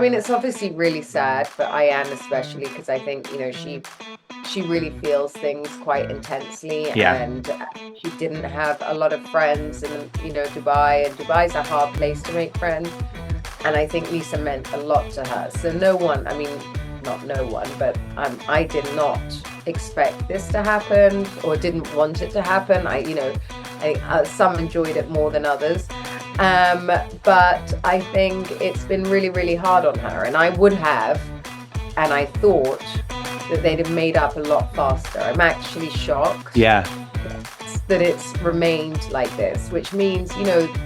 mean, it's obviously really sad for Ayan especially because I think, she really feels things quite intensely, Yeah. and she didn't have a lot of friends in, Dubai, and Dubai's a hard place to make friends. And I think Lisa meant a lot to her. So no one, I mean, not no one, but I did not expect this to happen or didn't want it to happen. Some enjoyed it more than others. Um, but I think it's been really, really hard on her. And I would have, and I thought that they'd have made up a lot faster. I'm actually shocked Yeah. that it's remained like this, which means,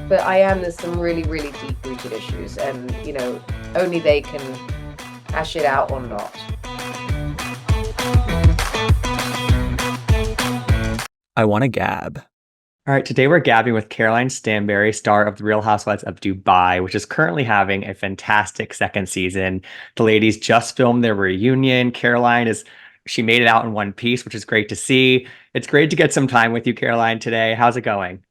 but there's some really, really deep rooted issues, and, only they can hash it out or not. I want a Gab. All right, today we're gabbing with Caroline Stanbury, star of The Real Housewives of Dubai, which is currently having a fantastic second season. The ladies just filmed their reunion. She made it out in one piece, which is great to see. It's great to get some time with you, Caroline, today. How's it going?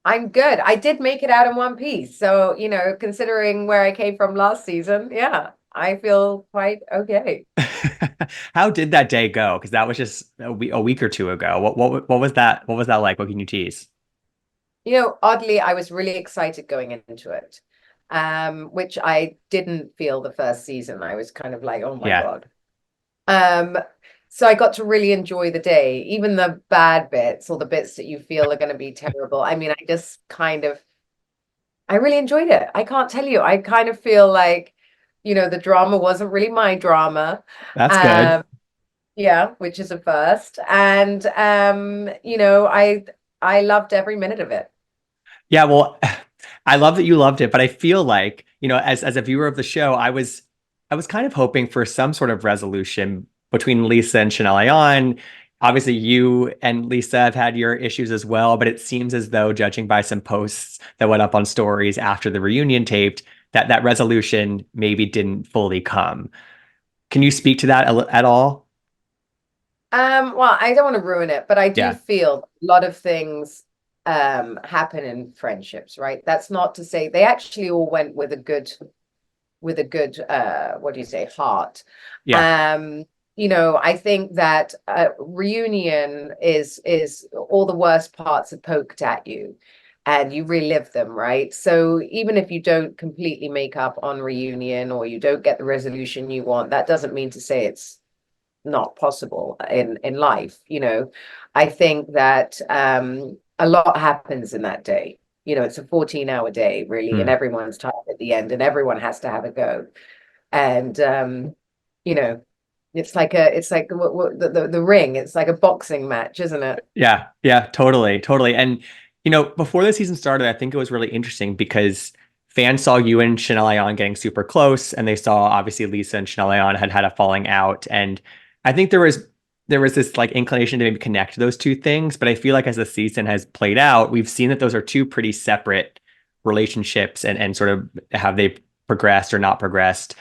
I'm good. I did make it out in one piece. So, considering where I came from last season, yeah, I feel quite okay. How did that day go? Because that was just a week or two ago. What was that? What was that like? What can you tease? Oddly, I was really excited going into it, which I didn't feel the first season. I was kind of like, oh my Yeah. God. Um, so I got to really enjoy the day, even the bad bits or the bits that you feel are going to be terrible. I mean, I really enjoyed it. I can't tell you. I kind of feel like, the drama wasn't really my drama. That's good. Um, yeah, which is a first. And I loved every minute of it. Yeah, well, I love that you loved it, but I feel like, as a viewer of the show, I was kind of hoping for some sort of resolution between Lisa and Chanel Ayan. Obviously, you and Lisa have had your issues as well, but it seems as though, judging by some posts that went up on stories after the reunion taped, that resolution maybe didn't fully come. Can you speak to that at all? Well, I don't want to ruin it, but I do Yeah. feel a lot of things happen in friendships, right? That's not to say they actually all went with a good what do you say, heart. Yeah. Um, I think that reunion is all the worst parts are poked at you and you relive them, right? So even if you don't completely make up on reunion or you don't get the resolution you want, that doesn't mean to say it's not possible in life. I think that a lot happens in that day. It's a 14-hour day really, and Hmm. everyone's tired at the end and everyone has to have a go. And you know it's like the ring. It's like a boxing match, isn't it? Yeah, yeah, totally, totally. And before the season started, I think it was really interesting because fans saw you and Chanel Ayan getting super close, and they saw obviously Lisa and Chanel Ayan had had a falling out, and I think there was this like inclination to maybe connect those two things. But I feel like as the season has played out, we've seen that those are two pretty separate relationships, and sort of have they progressed or not progressed.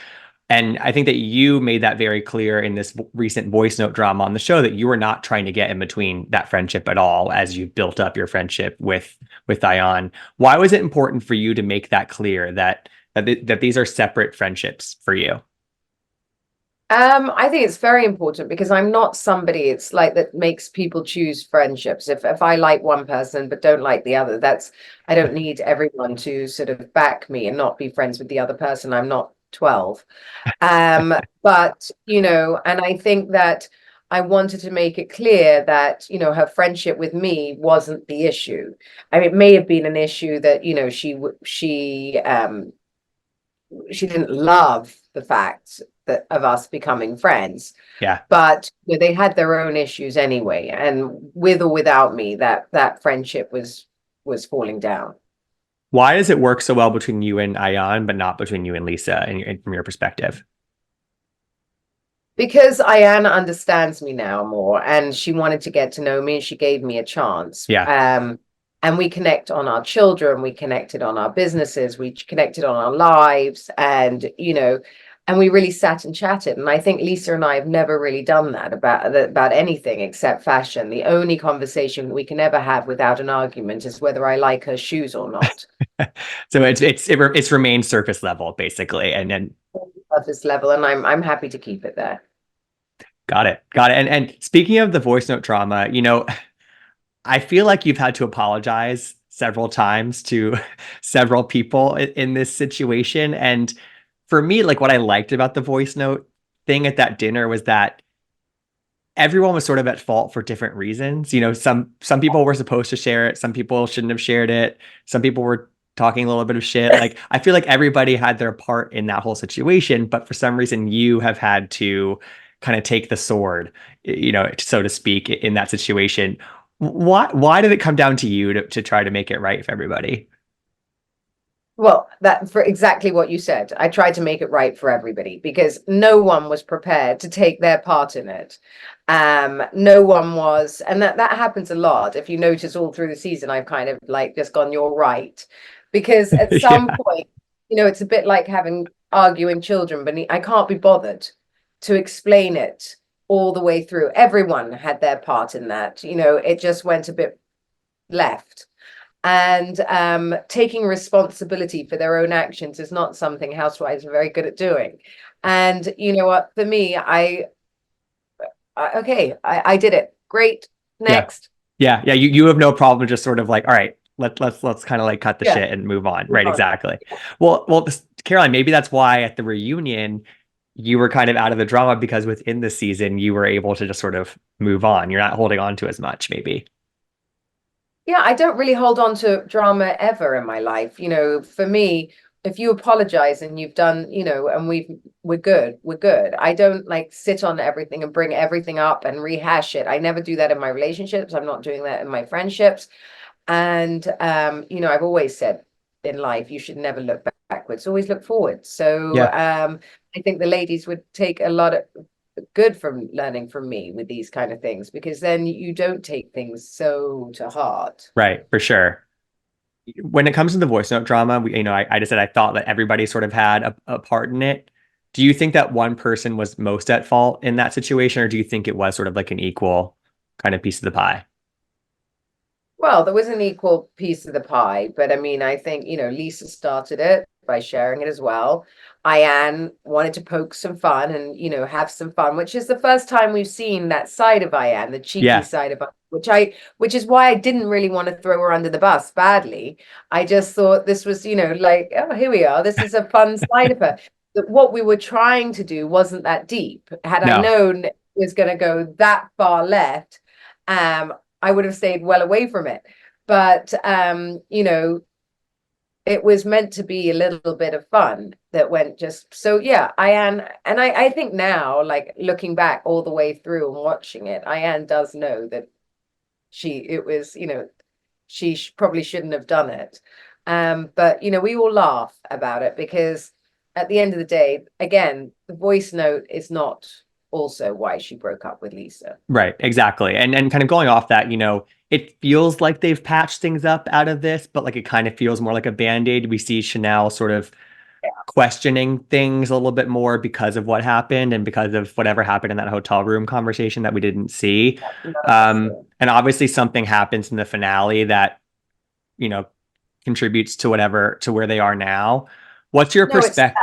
And I think that you made that very clear in this recent voice note drama on the show that you were not trying to get in between that friendship at all as you built up your friendship with Ayan. Why was it important for you to make that clear that these are separate friendships for you? I think it's very important because I'm not somebody it's like that makes people choose friendships. If I like one person but don't like the other, I don't need everyone to sort of back me and not be friends with the other person. I'm not 12. But and I think that I wanted to make it clear that, her friendship with me wasn't the issue. I mean, it may have been an issue that, she didn't love the fact that of us becoming friends, Yeah. but they had their own issues anyway, and with or without me, that friendship was falling down. Why does it work so well between you and Ayan, but not between you and Lisa, from your perspective? Because Ayan understands me now more, and she wanted to get to know me, and she gave me a chance. Yeah. And we connect on our children, we connected on our businesses, we connected on our lives, and and we really sat and chatted. And I think Lesa and I have never really done that about anything except fashion. The only conversation we can ever have without an argument is whether I like her shoes or not. So it's remained surface level basically, and then At this level, and I'm happy to keep it there. got it. And speaking of the voice note drama, I feel like you've had to apologize several times to several people in this situation. And for me, like what I liked about the voice note thing at that dinner was that everyone was sort of at fault for different reasons. Some people were supposed to share it, some people shouldn't have shared it, some people were talking a little bit of shit. Like I feel like everybody had their part in that whole situation, but for some reason you have had to kind of take the sword, so to speak, in that situation. Why did it come down to you to try to make it right for everybody? Well, that for exactly what you said. I tried to make it right for everybody because no one was prepared to take their part in it. No one was, and that happens a lot. If you notice all through the season, I've kind of like just gone, you're right. Because at some Yeah. point, it's a bit like having arguing children, but I can't be bothered to explain it all the way through. Everyone had their part in that. It just went a bit left. And taking responsibility for their own actions is not something housewives are very good at doing. And you know what? For me, okay, I did it. Great. Yeah. Next. Yeah. You have no problem just sort of like, all right, let's kind of like cut the Yeah. shit and move on. Move Right, on. exactly. Well, Caroline, maybe that's why at the reunion you were kind of out of the drama because within the season you were able to just sort of move on. You're not holding on to as much, maybe. Yeah, I don't really hold on to drama ever in my life. For me, if you apologize and you've done, and we're good, we're good. I don't like sit on everything and bring everything up and rehash it. I never do that in my relationships. I'm not doing that in my friendships. And I've always said in life you should never look backwards, always look forward. So Yeah. I think the ladies would take a lot of good from learning from me with these kind of things, because then you don't take things so to heart. Right, for sure. When it comes to the voice note drama, I just said I thought that everybody sort of had a part in it. Do you think that one person was most at fault in that situation, or do you think it was sort of like an equal kind of piece of the pie? Well, there was an equal piece of the pie, but I mean, I think, Lesa started it by sharing it as well. Ayan wanted to poke some fun and, have some fun, which is the first time we've seen that side of Ayan, the cheeky Yeah. side of Ayan, which is why I didn't really want to throw her under the bus badly. I just thought this was, like, oh, here we are. This is a fun side of her. That what we were trying to do wasn't that deep. Had I No. known it was going to go that far left, um, I would have stayed well away from it. But it was meant to be a little bit of fun that went just so. Yeah, Ayan, and I think now, like looking back all the way through and watching it, Ayan does know that it was, she probably shouldn't have done it. But we all laugh about it because at the end of the day, again, the voice note is not also why she broke up with Lesa. Right, exactly. And kind of going off that, it feels like they've patched things up out of this, but like it kind of feels more like a band-aid. We see Chanel sort of questioning things a little bit more because of what happened and because of whatever happened in that hotel room conversation that we didn't see. No, that's true. And obviously something happens in the finale that, you know, contributes to where they are now. What's your No, it's perspective?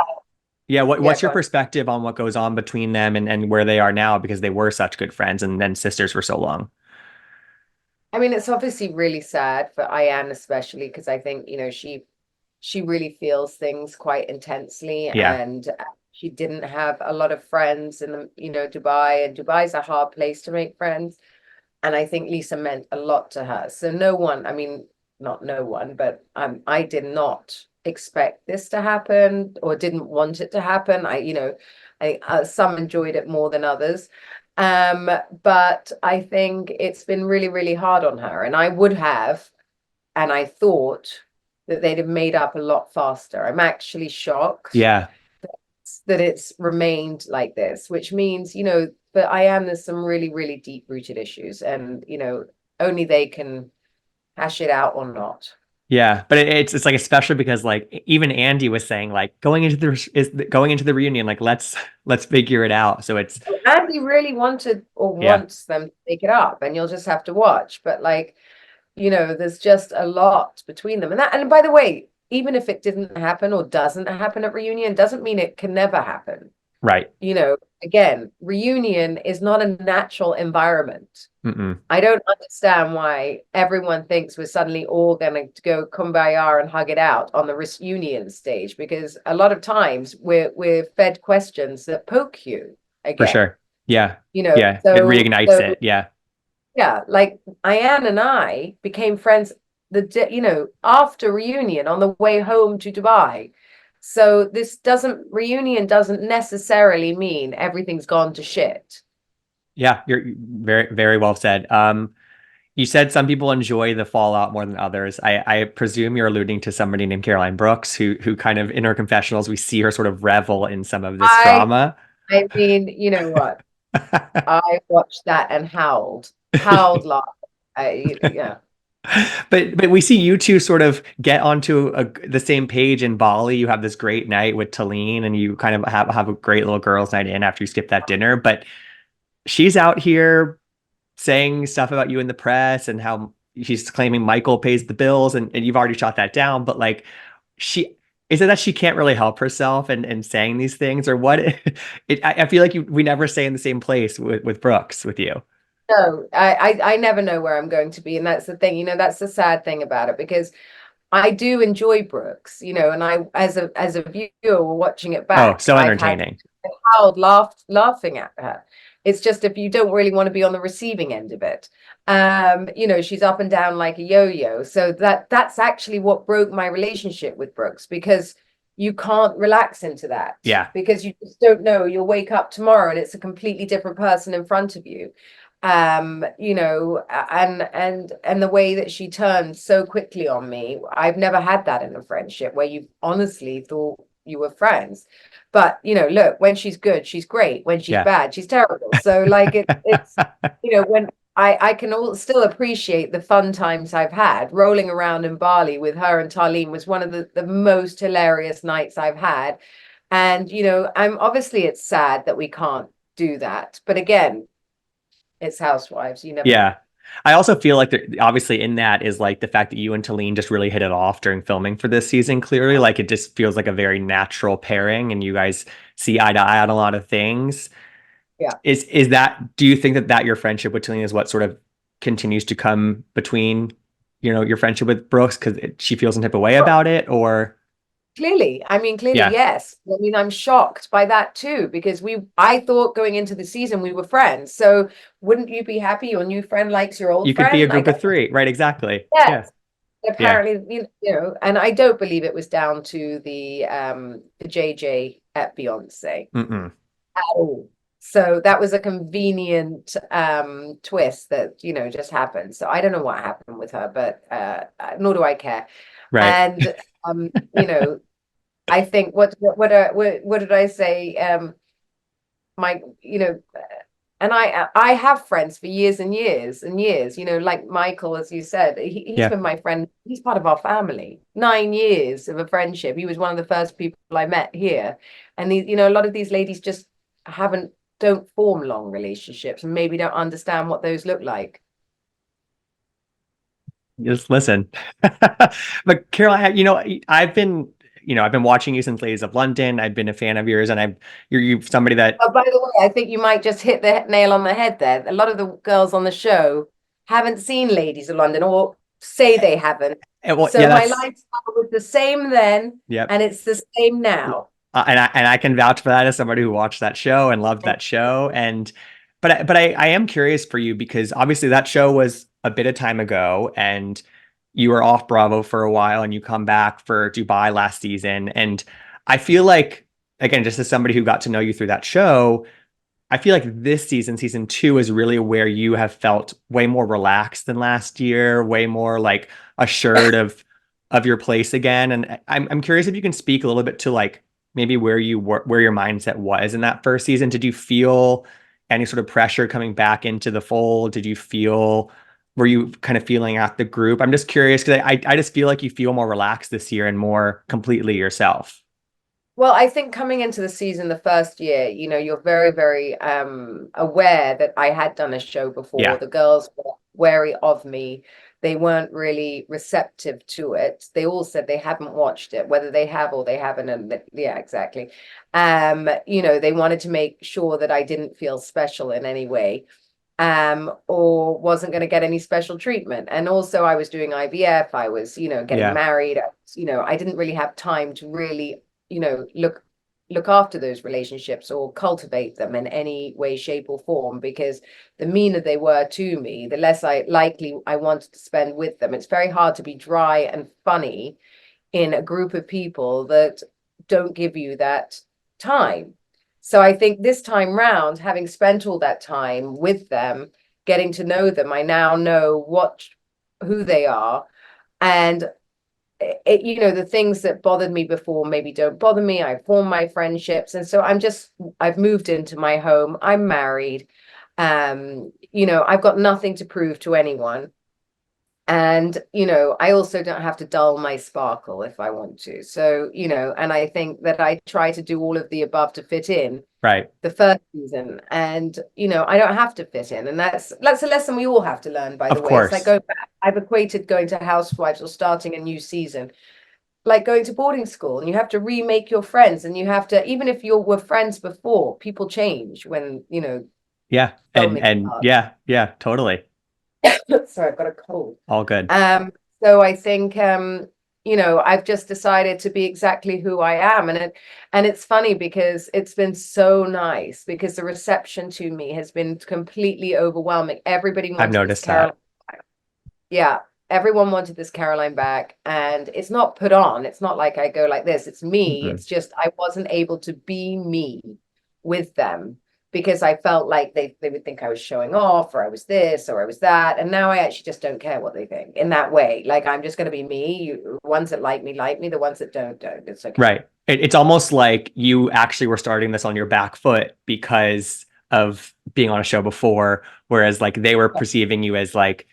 Yeah, yeah, what's go your on. perspective on what goes on between them and where they are now because they were such good friends and then sisters for so long? I mean, it's obviously really sad for Ayan, especially because I think, she really feels things quite intensely, Yeah. and she didn't have a lot of friends in Dubai, and Dubai's a hard place to make friends. And I think Lesa meant a lot to her. So no one, I mean, not no one, but I did not expect this to happen or didn't want it to happen. Some enjoyed it more than others. But I think it's been really, really hard on her. And I would have, and I thought that they'd have made up a lot faster. I'm actually shocked Yeah. that it's remained like this, which means, but I am, there's some really, really deep rooted issues, and, only they can hash it out or not. Yeah, but it's like especially because like even Andy was saying like going into the reunion like let's figure it out. So it's Andy really wanted or yeah, wants them to take it up, and you'll just have to watch. But like, there's just a lot between them. And by the way, even if it didn't happen or doesn't happen at reunion, doesn't mean it can never happen. right. Again, reunion is not a natural environment. Mm-mm. I don't understand why everyone thinks we're suddenly all going to go kumbaya and hug it out on the reunion stage, because a lot of times we're fed questions that poke you For again. sure. Yeah. You know, Yeah. It so reignites so it. Yeah. yeah, like Ayan and I became friends after reunion on the way home to Dubai. So this doesn't reunion doesn't necessarily mean everything's gone to shit. Yeah. You're very, very well said. You said some people enjoy the fallout more than others. I presume you're alluding to somebody named Caroline Brooks, who kind of in her confessionals, we see her sort of revel in some of this I drama. I mean, you know what? I watched that and howled laughing. Yeah. But we see you two sort of get onto the same page in Bali. You have this great night with Talene, and you kind of have a great little girls' night in after you skip that dinner. But she's out here saying stuff about you in the press and how she's claiming Michael pays the bills, and you've already shot that down. But like, she is it that she can't really help herself and saying these things, or what? I feel like we never stay in the same place with Brooks with you. No, I never know where I'm going to be, and that's the thing. That's the sad thing about it, because I do enjoy Brooks, and I, as a viewer watching it Oh, back, so I've had entertaining. howled laughing at her. It's just if you don't really want to be on the receiving end of it, she's up and down like a yo-yo. So that's actually what broke my relationship with Brooks, because you can't relax into that, Yeah, because you just don't know. You'll wake up tomorrow and it's a completely different person in front of you. And the way that she turned so quickly on me, I've never had that in a friendship where you honestly thought you were friends. But look, when she's good, she's great. When she's yeah. bad, she's terrible. So like it's when I can still appreciate the fun times I've had. Rolling around in Bali with her and Tarlene was one of the most hilarious nights I've had. And it's sad that we can't do that. But again, it's Housewives. You never know. Yeah. I also feel like obviously in that is like the fact that you and Talene just really hit it off during filming for this season. Clearly, like it just feels like a very natural pairing, and you guys see eye to eye on a lot of things. Yeah. Is that? Do you think that your friendship with Talene is what sort of continues to come between, your friendship with Brooks because she feels some type of way Well, about it, or clearly, yeah, yes. I mean, I'm shocked by that too, because I thought going into the season we were friends. So wouldn't you be happy your new friend likes your old you could be a friend? group Like, of three, right? Exactly. Yeah, yes. yeah. Apparently, and I don't believe it was down to the JJ at Beyonce Mm-mm. at all. So that was a convenient twist that just happened. So I don't know what happened with her, but nor do I care. Right. And I think what did I say? My and I have friends for years and years and years. Like Michael, as you said, he's Yeah. been my friend. He's part of our family. 9 years of a friendship. He was one of the first people I met here, and a lot of these ladies just haven't don't form long relationships and maybe don't understand what those look like. Just listen. But Caroline, I've been watching you since Ladies of London. I've been a fan of yours, and you're somebody that By the way, I think you might just hit the nail on the head there. A lot of the girls on the show haven't seen Ladies of London or say they haven't. well, So yeah, my that's lifestyle was the same then, yep. and it's the same now. And I can vouch for that as somebody who watched that show and loved that show. And but I am curious for you because obviously that show was a bit of time ago, and you were off Bravo for a while, and you come back for Dubai last season. And I feel like, again, just as somebody who got to know you through that show, I feel like this season, season two, is really where you have felt way more relaxed than last year, way more like assured of your place again. And I'm curious if you can speak a little bit to like maybe where you were, where your mindset was in that first season. Did you feel any sort of pressure coming back into the fold? Did you feel were you kind of feeling at the group? I'm just curious because I just feel like you feel more relaxed this year and more completely yourself. Well, I think coming into the season, the first year, you're very, very aware that I had done a show before. Yeah. The girls were wary of me. They weren't really receptive to it. They all said they haven't watched it, whether they have or they haven't. And yeah, exactly. They wanted to make sure that I didn't feel special in any way, or wasn't going to get any special treatment. And also I was doing IVF. I was, getting Yeah. married. I didn't really have time to really look after those relationships or cultivate them in any way, shape, or form, because the meaner they were to me, the less likely I wanted to spend with them. It's very hard to be dry and funny in a group of people that don't give you that time. So I think this time round, having spent all that time with them, getting to know them, I now know who they are. And the things that bothered me before maybe don't bother me. I've formed my friendships. And so I've moved into my home. I'm married. I've got nothing to prove to anyone. And, I also don't have to dull my sparkle if I want to. So, and I think that I try to do all of the above to fit in Right. the first season. And, I don't have to fit in. And that's a lesson we all have to learn, by the Of way. It's like course. going back. I've equated going to Housewives or starting a new season like going to boarding school, and you have to remake your friends, and you have to, even if you were friends before, people change when, Yeah. filming And starts. yeah, totally. Sorry, I've got a cold. All good. So I think I've just decided to be exactly who I am. And it's funny because it's been so nice, because the reception to me has been completely overwhelming. Everybody I've wanted this noticed that. Caroline. Yeah, everyone wanted this Caroline back, and it's not put on. It's not like I go like this. It's me. Mhm. It's just I wasn't able to be me with them, because I felt like they would think I was showing off, or I was this or I was that. And now I actually just don't care what they think in that way. Like, I'm just going to be me. Ones that like me. The ones that don't. It's okay. Right. It's almost like you actually were starting this on your back foot because of being on a show before, whereas like they were perceiving you as like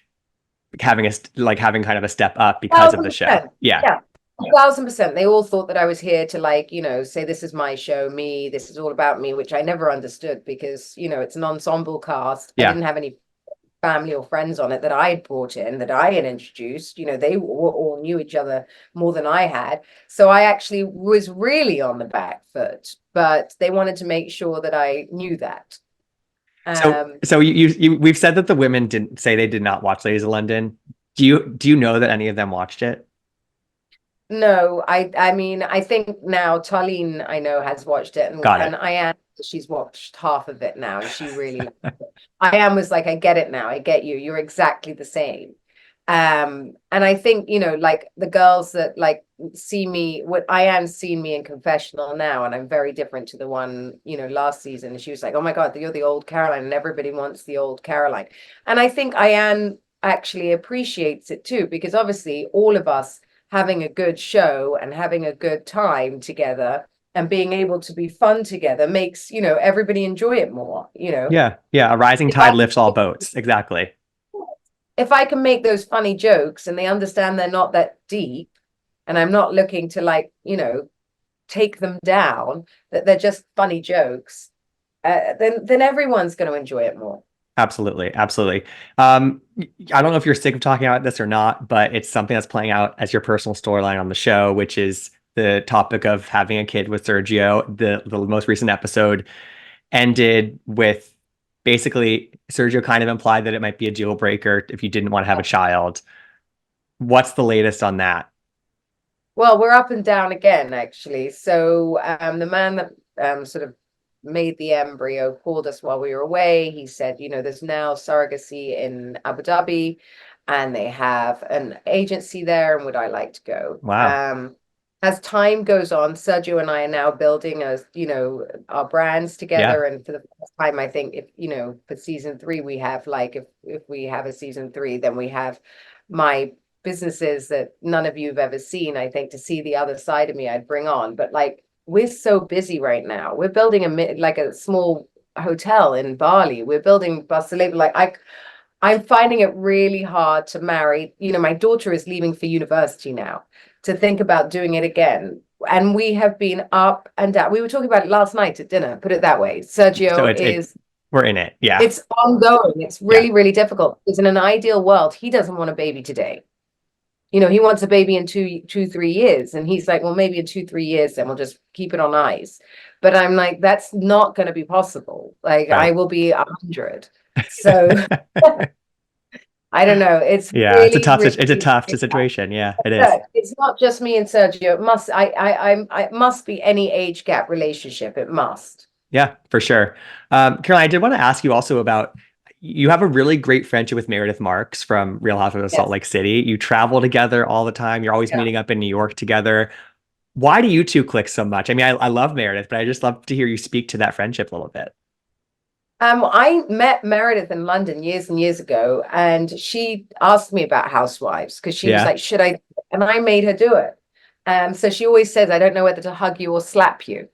having kind of a step up because of the show. 1,000%. Yeah. Yeah. 1,000%. They all thought that I was here to, like, say this is my show, me, this is all about me, which I never understood, because, it's an ensemble cast. I Yeah. didn't have any family or friends on it that I had brought in, that I had introduced. They all knew each other more than I had. So I actually was really on the back foot, but they wanted to make sure that I knew that. So we've said that the women didn't say they did not watch Ladies of London. Do you know that any of them watched it? No, I mean, I think now Tarlene, I know, has watched it, Got and it. Ayan, she's watched half of it now, and she really liked it. Ayan was like, I get it now, I get you. You're exactly the same. And I think, like the girls that like see me, what Ayan's seen me in confessional now, and I'm very different to the one, last season. And she was like, oh my God, you're the old Caroline, and everybody wants the old Caroline. And I think Ayan actually appreciates it too, because obviously all of us having a good show and having a good time together and being able to be fun together makes, everybody enjoy it more. Yeah. Yeah. A rising if I tide lifts all boats. Exactly. if I can make those funny jokes and they understand they're not that deep, and I'm not looking to, like, take them down, that they're just funny jokes, then everyone's going to enjoy it more. Absolutely. Absolutely. I don't know if you're sick of talking about this or not, but it's something that's playing out as your personal storyline on the show, which is the topic of having a kid with Sergio. The most recent episode ended with basically Sergio kind of implied that it might be a deal breaker if you didn't want to have a child. What's the latest on that? Well, we're up and down again, actually. So the man that sort of made the embryo called us while we were away. He said, there's now surrogacy in Abu Dhabi, and they have an agency there, and would I like to go? Wow. As time goes on, Sergio and I are now building our brands Yeah. together. And for the first time, I think, if, for season 3, we have, like, if we have a season 3, then we have my businesses that none of you have ever seen. I think, to see the other side of me, I'd bring on. But like, we're so busy right now. We're building a small hotel in Bali. We're building Barcelona. Like, I'm finding it really hard to marry. My daughter is leaving for university now, to think about doing it again. And we have been up and down. We were talking about it last night at dinner, put it that way. So Sergio is, we're in it. Yeah. it's ongoing. It's Yeah. really, really difficult. Because in an ideal world, he doesn't want a baby today. He wants a baby in 3 years. And he's like, well, maybe in 2, 3 years, then we'll just keep it on ice. But I'm like, that's not going to be possible. Like, I Right. will be 100. So I don't know. It's Yeah, it's a really, tough it's a really, tough situation. Yeah, it is. no, it's not just me and Sergio. It must, it must be any age gap relationship. It must. Yeah, for sure. Caroline, I did want to ask you also about, you have a really great friendship with Meredith Marks from Real Housewives of Salt Yes. Lake City. You travel together all the time. You're always Yeah. meeting up in New York together. Why do you two click so much? I mean, I love Meredith, but I just love to hear you speak to that friendship a little bit. I met Meredith in London years and years ago, and she asked me about Housewives because she was Yeah. like, "Should I?" And I made her do it. So she always says, "I don't know whether to hug you or slap you."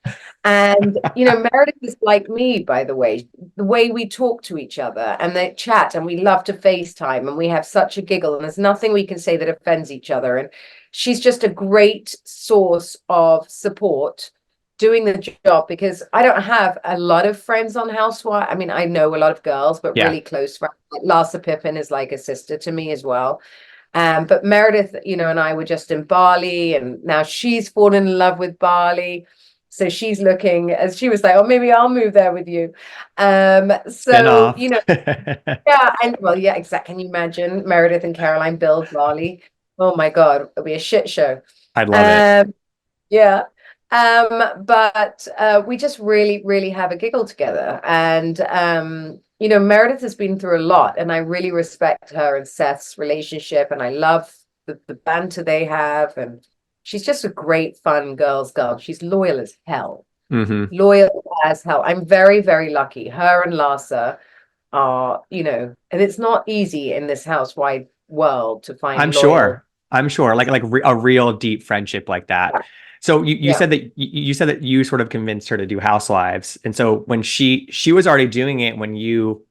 And Meredith is like me, by the way we talk to each other and they chat, and we love to FaceTime, and we have such a giggle, and there's nothing we can say that offends each other. And she's just a great source of support doing the job, because I don't have a lot of friends on Housewives. I mean, I know a lot of girls, but Yeah. really close friends. Like Lesa Pippen is like a sister to me as well. But Meredith, and I were just in Bali, and now she's fallen in love with Bali. So she's looking, as she was like, oh, maybe I'll move there with you. Spin So, off. yeah, and well, yeah, exactly. Can you imagine Meredith and Caroline build Bali? Oh my God, it'll be a shit show. I'd love it. Yeah. But we just really, really have a giggle together. And Meredith has been through a lot, and I really respect her and Seth's relationship, and I love the banter they have. And she's just a great, fun girl's girl. She's loyal as hell. Hmm. Loyal as hell. I'm very, very lucky. Her and Lasa are, and it's not easy in this housewide world to I'm find loyal. sure. I'm sure. Like a real deep friendship like that. So you Yeah. said that you said that you sort of convinced her to do Housewives. And so when she was already doing it when you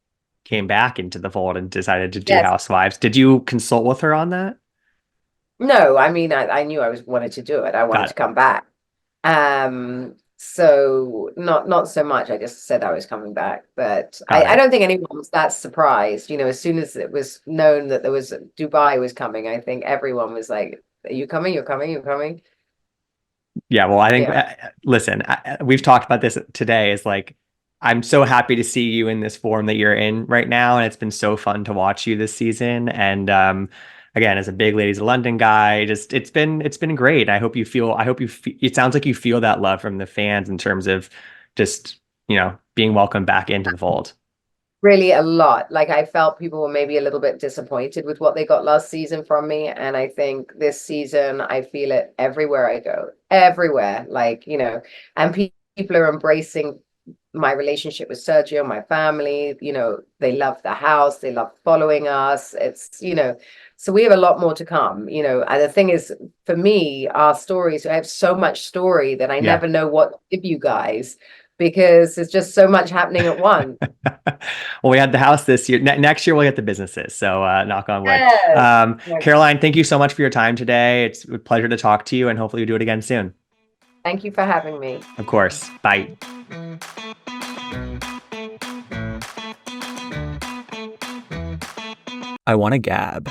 came back into the fold and decided to do Yes. Housewives, did you consult with her on that? No, I mean, I knew wanted to do it. I wanted Got to it. come back. So not so much. I just said I was coming back, but Got I it. don't think anyone was that surprised. As soon as it was known that Dubai was coming, I think everyone was like, "Are you coming? You're coming? You're coming?" Yeah, well, I think, Yeah. listen, we've talked about this today. Is like, I'm so happy to see you in this form that you're in right now. And it's been so fun to watch you this season. And again, as a big Ladies of London guy, just it's been great. I hope it sounds like you feel that love from the fans in terms of just, being welcomed back into the fold. Really a lot. Like, I felt people were maybe a little bit disappointed with what they got last season from me. And I think this season, I feel it everywhere I go, everywhere. Like, and people are embracing my relationship with Sergio, my family. They love the house, they love following us. So we have a lot more to come, and the thing is, for me, our stories, I have so much story that I Yeah. never know what to give you guys, because there's just so much happening at once. Well, we had the house this year. Next year we'll get the businesses. So knock on wood. Yes. Caroline, thank you so much for your time today. It's a pleasure to talk to you, and hopefully we do it again soon. Thank you for having me. Of course. Bye. I want to gab.